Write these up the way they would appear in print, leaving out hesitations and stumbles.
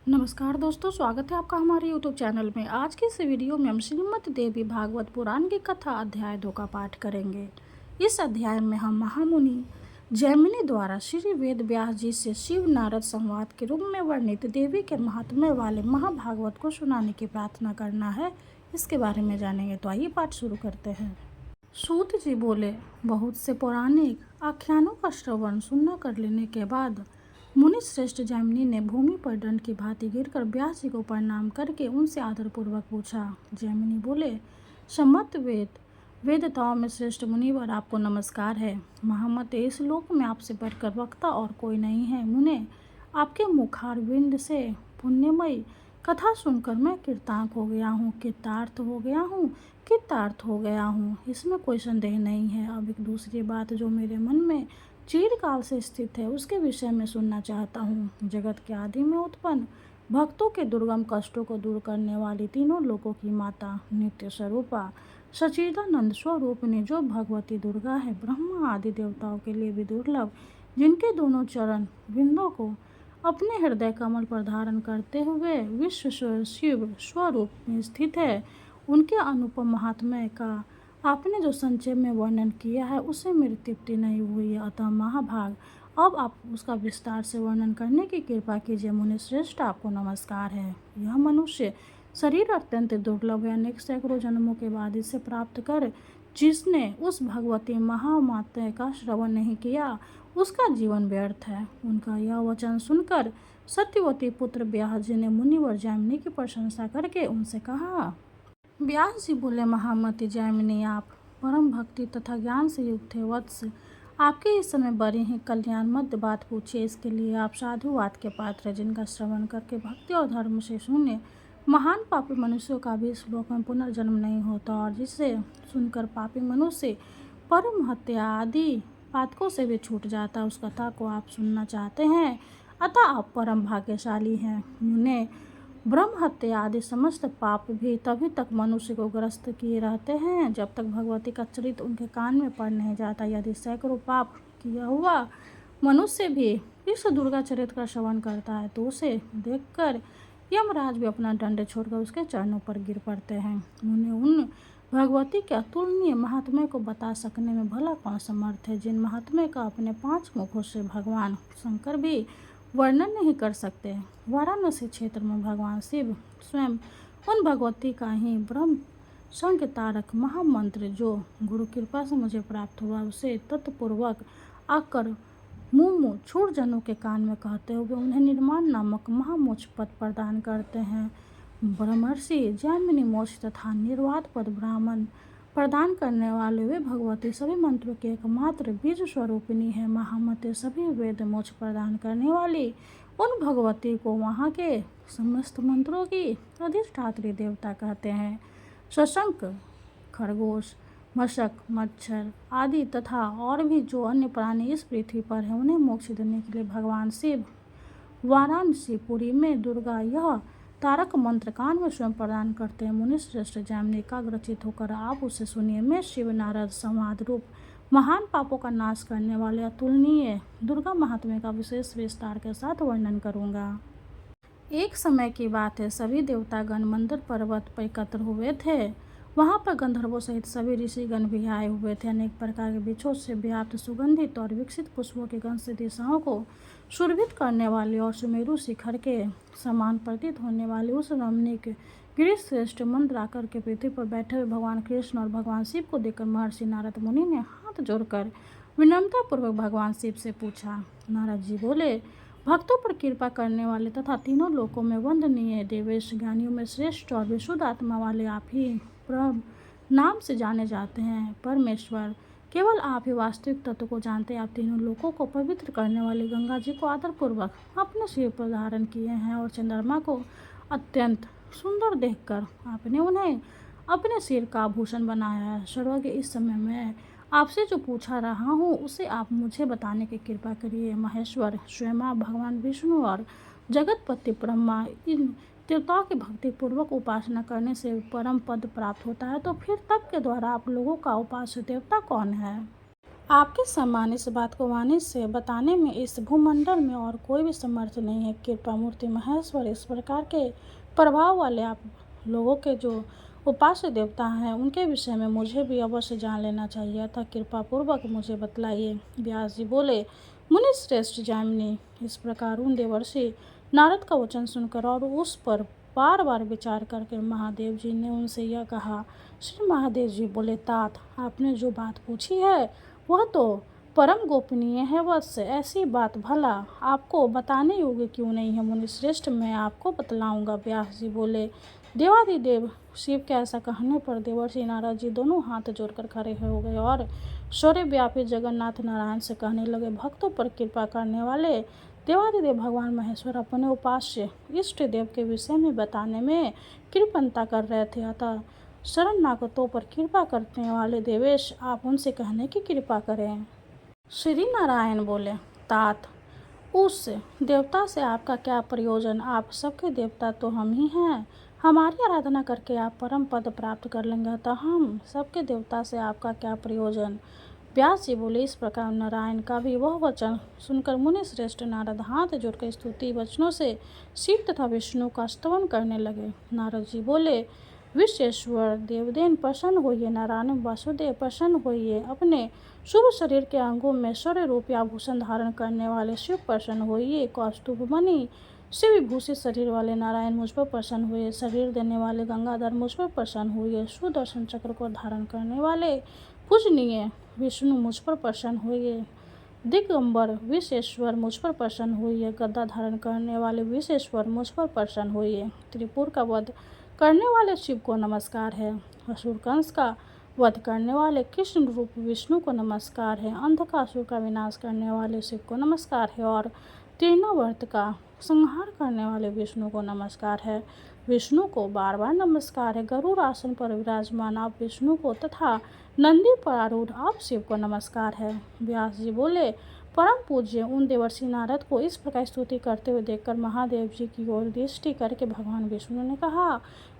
नमस्कार दोस्तों, स्वागत है आपका हमारे YouTube चैनल में। आज की इस वीडियो में हम श्रीमद् देवी भागवत पुराण की कथा अध्याय 2 का पाठ करेंगे। इस अध्याय में हम महामुनि जैमिनी द्वारा श्री वेद व्यास जी से शिव नारद संवाद के रूप में वर्णित देवी के महात्म्य वाले महाभागवत को सुनाने की प्रार्थना करना है। इसके बारे में जानेंगे, तो आइए पाठ शुरू करते हैं। सूत जी बोले, बहुत से पौराणिक आख्यानों का श्रवण सुनना कर लेने के बाद मुनि श्रेष्ठ जैमिनी ने भूमि पर दंड की भांति गिरकर व्यास जी को प्रणाम करके उनसे आदरपूर्वक पूछा। जैमिनी बोले, सम्मत वेदताओं में श्रेष्ठ मुनिवर, आपको नमस्कार है। महामते, इस लोक में आपसे बढ़कर वक्ता और कोई नहीं है। मुने, आपके मुखारविंद से पुण्यमयी कथा सुनकर मैं कृतार्थ हो गया हूँ, इसमें कोई संदेह नहीं है। अब एक दूसरी बात जो मेरे मन में चिरकाल से स्थित है, उसके विषय में सुनना चाहता हूँ। जगत के आदि में उत्पन्न भक्तों के दुर्गम कष्टों को दूर करने वाली तीनों लोकों की माता, नित्य स्वरूपा, सच्चिदानंद स्वरूपिणी जो भगवती दुर्गा है, ब्रह्मा आदि देवताओं के लिए भी दुर्लभ, जिनके दोनों चरण बिंदों को अपने हृदय कमल पर धारण करते हुए विश्व शिव स्वरूप में स्थित है, उनके अनुपम महात्म्य का आपने जो संक्षेप में वर्णन किया है उससे मेरी तृप्ति नहीं हुई है। अतः महाभाग, अब आप उसका विस्तार से वर्णन करने की कृपा कीजिए। मुनि श्रेष्ठ, आपको नमस्कार है। यह मनुष्य शरीर अत्यंत दुर्लभ है। अनेक सैकड़ों जन्मों के बाद इसे प्राप्त कर जिसने उस भगवती महामाता का श्रवण नहीं किया, उसका जीवन व्यर्थ है। उनका यह वचन सुनकर सत्यवती पुत्र व्यास जी ने मुनिवर जैमिनी की प्रशंसा करके उनसे कहा। व्यास जी बोले, महामती जैमिनी, आप परम भक्ति तथा ज्ञान से युक्त थे। वत्स, आपके इस समय बड़ी ही कल्याण मध्य बात पूछिए। इसके लिए आप साधुवाद के पात्र, जिनका श्रवण करके भक्ति और धर्म से शून्य महान पापी मनुष्यों का भी इस लोक में पुनर्जन्म नहीं होता, और जिसे सुनकर पापी मनुष्य परम हत्या आदि पातकों से भी छूट जाता, उस कथा को आप सुनना चाहते हैं। अतः आप परम भाग्यशाली हैं। मुने, ब्रह्म हत्या आदि समस्त पाप भी तभी तक मनुष्य को ग्रस्त किए रहते हैं जब तक भगवती का चरित्र उनके कान में पड़ नहीं जाता। यदि सैकड़ों पाप किया हुआ मनुष्य भी इस दुर्गा चरित्र का श्रवण करता है तो उसे देखकर यमराज भी अपना दंड छोड़कर उसके चरणों पर गिर पड़ते हैं। उन्हें उन भगवती के अतुलनीय महात्म्य को बता सकने में भला कौन समर्थ है, जिन महात्म्य का अपने 5 मुखों से भगवान शंकर भी वर्णन नहीं कर सकते। वाराणसी क्षेत्र में भगवान शिव स्वयं उन भगवती का ही ब्रह्म संज्ञातारक महामंत्र जो गुरु कृपा से मुझे प्राप्त हुआ, उसे तत्पूर्वक आकर मुमुक्षुर जनों के कान में कहते हुए उन्हें निर्माण नामक महामोक्ष पद प्रदान करते हैं। ब्रह्मर्षि जैमिनी मोक्ष तथा निर्वात पद ब्राह्मण प्रदान करने वाले वे भगवती सभी मंत्रों के एकमात्र बीज स्वरूपिणी है। महामते, सभी वेद मोक्ष प्रदान करने वाली उन भगवती को वहाँ के समस्त मंत्रों की अधिष्ठात्री देवता कहते हैं। शशंक, खरगोश, मशक, मच्छर आदि तथा और भी जो अन्य प्राणी इस पृथ्वी पर है, उन्हें मोक्ष देने के लिए भगवान शिव वाराणसीपुरी में दुर्गा यह तारक मंत्र कान में स्वयं प्रदान करते हैं। मुनि श्रेष्ठ जैमिनी एकाग्रचित होकर आप उसे सुनिए। मैं शिव नारद संवाद रूप महान पापों का नाश करने वाले अतुलनीय दुर्गा महात्म्य का विशेष विस्तार के साथ वर्णन करूंगा। एक समय की बात है, सभी देवतागण मंदर पर्वत पर एकत्र हुए थे। वहाँ पर गंधर्वों सहित सभी ऋषिगण भी आए हुए थे। अनेक प्रकार के वृक्षों से व्याप्त सुगंधित और विकसित पुष्पों के गंध से दिशाओं को सुरभित करने वाले और सुमेरु शिखर के समान प्रतीत होने वाले उस रमणीक गिरिश्रेष्ठ मंत्र आकर के पृथ्वी पर बैठे हुए भगवान कृष्ण और भगवान शिव को देखकर महर्षि नारद मुनि ने हाथ जोड़कर विनम्रतापूर्वक भगवान शिव से पूछा। नारद जी बोले, भक्तों पर कृपा करने वाले तथा तीनों लोकों में वंदनीय देवेश ज्ञानियों में श्रेष्ठ और विशुद्ध आत्मा वाले आप ही प्रभु नाम से जाने जाते हैं। परमेश्वर, केवल आप ही वास्तविक तत्व को जानते हैं। आप तीनों लोकों को पवित्र करने वाली गंगा जी को आदरपूर्वक अपने सिर पर धारण किए हैं और चंद्रमा को अत्यंत सुंदर देखकर आपने उन्हें अपने सिर का आभूषण बनाया है। सर्वज्ञ, इस समय मैं आपसे जो पूछा रहा हूँ उसे आप मुझे बताने की कृपा करिए। महेश्वर, स्वयं आप भगवान विष्णु और जगतपति ब्रह्मा, इन देवताओं की भक्ति पूर्वक उपासना करने से परम पद प्राप्त होता है, तो फिर तब के द्वारा आप लोगों का उपास्य देवता कौन है? आपके समान इस बात को वाणी से बताने में इस भूमंडल में और कोई भी समर्थ नहीं है। कृपा मूर्ति महेश्वर, इस प्रकार के प्रभाव वाले आप लोगों के जो उपास्य देवता हैं उनके विषय में मुझे भी अवश्य जान लेना चाहिए, अतः कृपा पूर्वक मुझे बतलाइए। व्यास जी बोले, मुनि श्रेष्ठ जामिनी, इस प्रकार उन देवर्षि नारद का वचन सुनकर और उस पर बार बार विचार करके महादेव जी ने उनसे यह कहा। श्री महादेव जी बोले, तात, आपने जो बात पूछी है वह तो परम गोपनीय है। वत्स, ऐसी बात भला आपको बताने योग्य क्यों नहीं है मुनि श्रेष्ठ, मैं आपको बतलाऊंगा। व्यास जी बोले, देवादिदेव शिव के ऐसा कहने पर देवर्षि नारद जी दोनों हाथ जोड़कर खड़े हो गए और शौर्य व्यापी जगन्नाथ नारायण से कहने लगे, भक्तों पर कृपा करने वाले देवादिदेव भगवान महेश्वर अपने उपास्य इष्ट देव के विषय में बताने में कृपणता कर रहे थे, अतः शरणागतों पर कृपा करने वाले देवेश आप उनसे कहने की कृपा करें। श्री नारायण बोले, तात, उस देवता से आपका क्या प्रयोजन, आप सबके देवता तो हम ही हैं। हमारी आराधना करके आप परम पद प्राप्त कर लेंगे, तो हम सबके देवता से आपका क्या प्रयोजन। व्यास जी बोले, इस प्रकार नारायण का भी वह वचन सुनकर मुनि श्रेष्ठ नारद हाथ जोड़कर स्तुति वचनों से शिव तथा विष्णु का स्तवन करने लगे। नारद जी बोले, विश्वेश्वर देवदेन प्रसन्न होइए, नारायण वासुदेव प्रसन्न होइए, अपने शुभ शरीर के अंगों में शौर्य रूपी आभूषण धारण करने वाले शिव प्रसन्न होइए, कौस्तुभ मणि शिव विभूषित शरीर वाले नारायण मुझ पर प्रसन्न हुए, शरीर देने वाले गंगाधर मुझ पर प्रसन्न हुए, सुदर्शन चक्र को धारण करने वाले पूजनीय विष्णु मुझ पर प्रसन्न हुए, दिगंबर विश्वेश्वर मुझ पर प्रसन्न हुई, गदा धारण करने वाले विश्वेश्वर मुझ पर प्रसन्न हुई, त्रिपुर का वध करने वाले शिव को नमस्कार है, असुर कंस का वध करने वाले कृष्ण रूप विष्णु को नमस्कार है, अंधकासुर का विनाश करने वाले शिव को नमस्कार है और तीर्णावर्त का संहार करने वाले विष्णु को नमस्कार है। विष्णु को बार बार नमस्कार है। गरुड़ आसन पर विराजमान आप विष्णु को तथा नंदी पर आरूढ़ आप शिव को नमस्कार है। व्यास जी बोले, परम पूज्य उन देवर्षि नारद को इस प्रकार स्तुति करते हुए देखकर महादेव जी की ओर दृष्टि करके भगवान विष्णु ने कहा।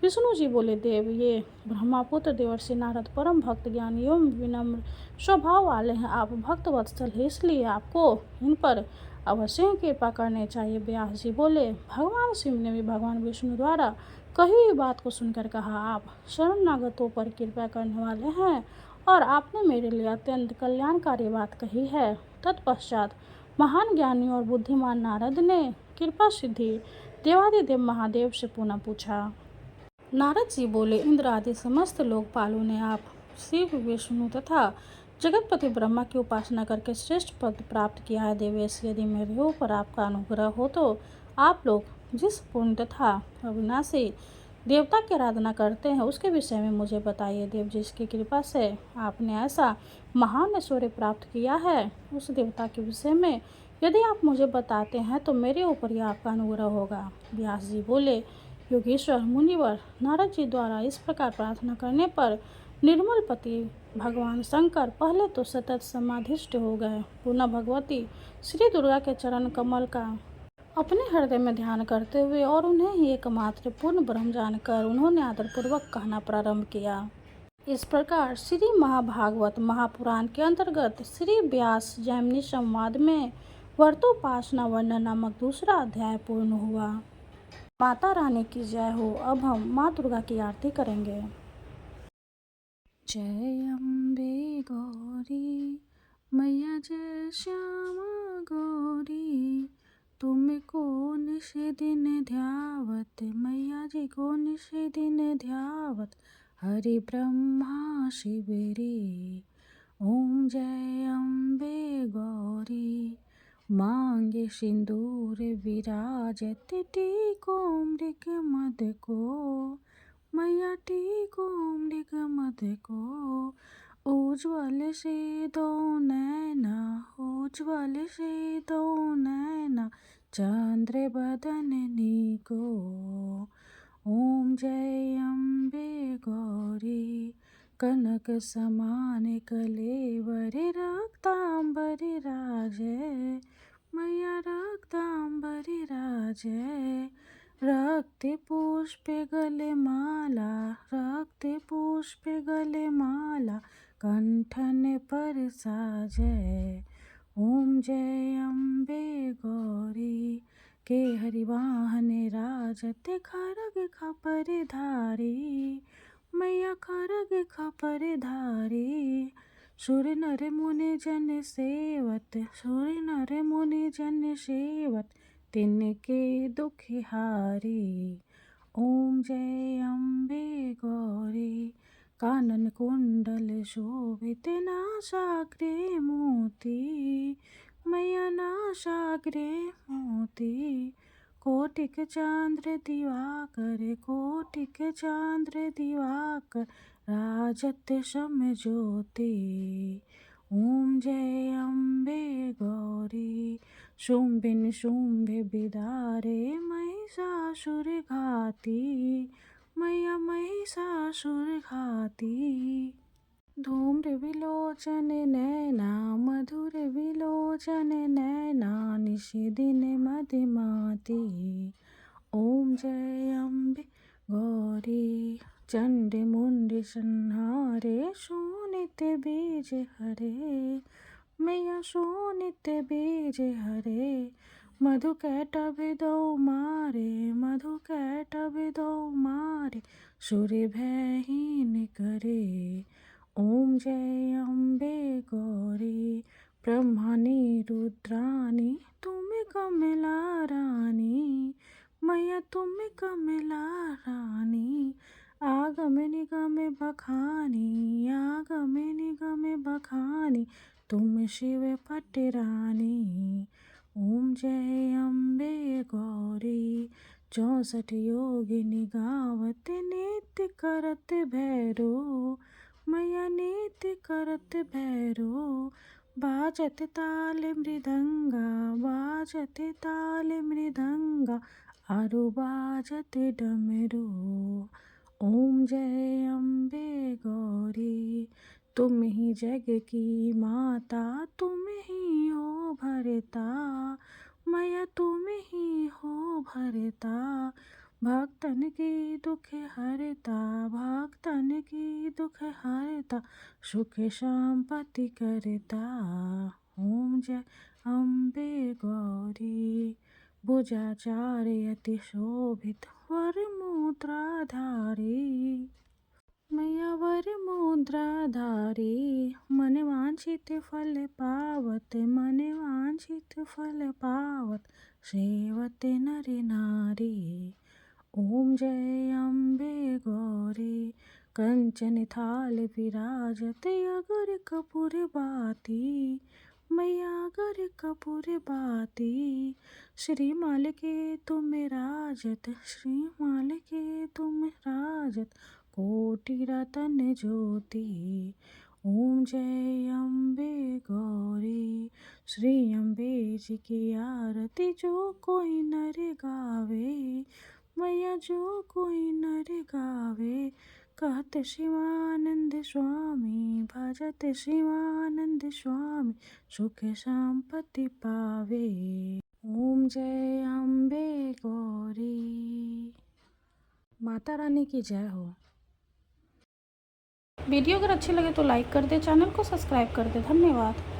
विष्णु जी बोले, देव, ये ब्रह्मापुत्र देवर्षि नारद परम भक्त ज्ञानी एवं विनम्र स्वभाव वाले हैं। आप भक्त वत्सल है, इसलिए आपको इन पर अवश्य ही कृपा करनी चाहिए। व्यास जी बोले, भगवान शिव ने भी भगवान विष्णु द्वारा कही हुई बात को सुनकर कहा, आप शरणागतों पर कृपा करने वाले हैं और आपने मेरे लिए अत्यंत कल्याणकारी बात कही है। तत्पश्चात महान ज्ञानी और बुद्धिमान नारद ने कृपा सिद्धि देवादिदेव महादेव से पुनः पूछा। नारद जी बोले, इंद्र आदि समस्त लोकपालों ने आप शिव विष्णु तथा जगतपति ब्रह्मा की उपासना करके श्रेष्ठ पद प्राप्त किया है। देवेश, यदि मेरे ऊपर आपका अनुग्रह हो तो आप लोग जिस पुण्य तथा अविनाशी देवता की आराधना करते हैं उसके विषय में मुझे बताइए। देव, जिसकी कृपा से आपने ऐसा महान ऐश्वर्य प्राप्त किया है, उस देवता के विषय में यदि आप मुझे बताते हैं तो मेरे ऊपर ही आपका अनुग्रह होगा। व्यास जी बोले, योगेश्वर मुनिवर, नारद जी द्वारा इस प्रकार प्रार्थना करने पर निर्मल पति भगवान शंकर पहले तो सतत समाधिष्ट हो गए, पुनः भगवती श्री दुर्गा के चरण कमल का अपने हृदय में ध्यान करते हुए और उन्हें ही एकमात्र पूर्ण ब्रह्म जानकर उन्होंने आदरपूर्वक कहना प्रारंभ किया। इस प्रकार श्री महाभागवत महापुराण के अंतर्गत श्री व्यास जैमिनी संवाद में वर्तोपासना वर्णन नामक दूसरा अध्याय पूर्ण हुआ। माता रानी की जय हो। अब हम माँ दुर्गा की आरती करेंगे। जय अम्बे गौरी मैया, जय श्यामा गौरी, तुमको निश दिन ध्यावत, मैया जी को निश दिन ध्यावत, हरि ब्रह्मा शिवरी। ओम जय अम्बे गौरी, मांगे सिंदूर विराजत, टीको मृग मद को, मैया टीको मृग मद को, उज्ज्वल से दो नैना, उज्ज्वल से दो नैना, चंद्र बदननी को। ओम जय अम्बे गौरी, कनक समान कलेवर, रक्तांबर राजै, मैया रक्तांबर राजै, रक्त पुष्प गले माला, रक्त पुष्प गले माला, कंठन पर साजय। ओम जय अम्बे गौरी के हरिवाहन राजत खरग खपर धारी। मैया खरग खपर धारी। सुर नर मुनि जन सेवत, सुर नर मुनि जन सेवत, तिनके दुख हारी। ओम जय अम्बे गौरी। कानन कुंडल शोभित नासाग्रे मोती। मैया नासाग्रे मोती। कोटिक चांद्र दिवाकर, कोटिक चांद्र दिवाकर, राजत सम ज्योति। ओम जय अम्बे गौरी। शुंभिन शुंभ बिदारे महिषासुर घाती। मैया महिषासुर घाती। धूम्र विलोचन नैना, मधुर विलोचन नैना, निश दिन मदिमाती। ओम जय अम्बे गौरी। चंड मुंड संहारे, शोणित बीज हरे। मैया शोणित बीज हरे। मधु कैटभ दो मारे, मधु कैटभ दो मारे, सुर भयहीन करे। ओम जय अम्बे गौरी। ब्रह्मानी रुद्रानी, तुम कमला रानी। मैया तुम कमला रानी। आगम निगम बखानी, आगम निगम बखानी, तुम शिव पटरानी। ओम जय अम्बे गौरी। 64 योगिनी गावत, नित्य करत भैरो। मैया नित्य करत भैरो। बाजत ताल मृदंगा, बाजत ताल मृदंगा, आरु बाजत डमरू। ओम जय अम्बे गौरी। तुम ही जग की माता, तुम ही हो भरता। मैया तुम ही हो भरता। भक्तन की दुख हरता, भक्तन की दुख हरता, सुख संपत्ति करता। ओम जय अम्बे गौरी। भुजाचार्य अति शोभित, वर मुद्राधारी। मैया वर मुद्राधारी। मन वांछित फल पावत, मन वांछित फल पावत, सेवत नर नारी। ओम जय अम्बे गौरी। कंचन थाल विराजत, अगर कपूर बाती। मैया अगर कपूर बाती। श्रीमाल के तुम राजत, श्रीमाल के तुम राजत, कोटि रतन ज्योति। ओम जय अम्बे गौरी। श्री अम्बे जी की आरती जो कोई नर गावे। मैया जो कोई नर गावे, कहत शिवानंद स्वामी, भजत शिवानंद स्वामी, सुख संपत्ति पावे। ओम जय अम्बे गौरी। माता रानी की जय हो। वीडियो अगर अच्छी लगे तो लाइक कर दे, चैनल को सब्सक्राइब कर दे। धन्यवाद।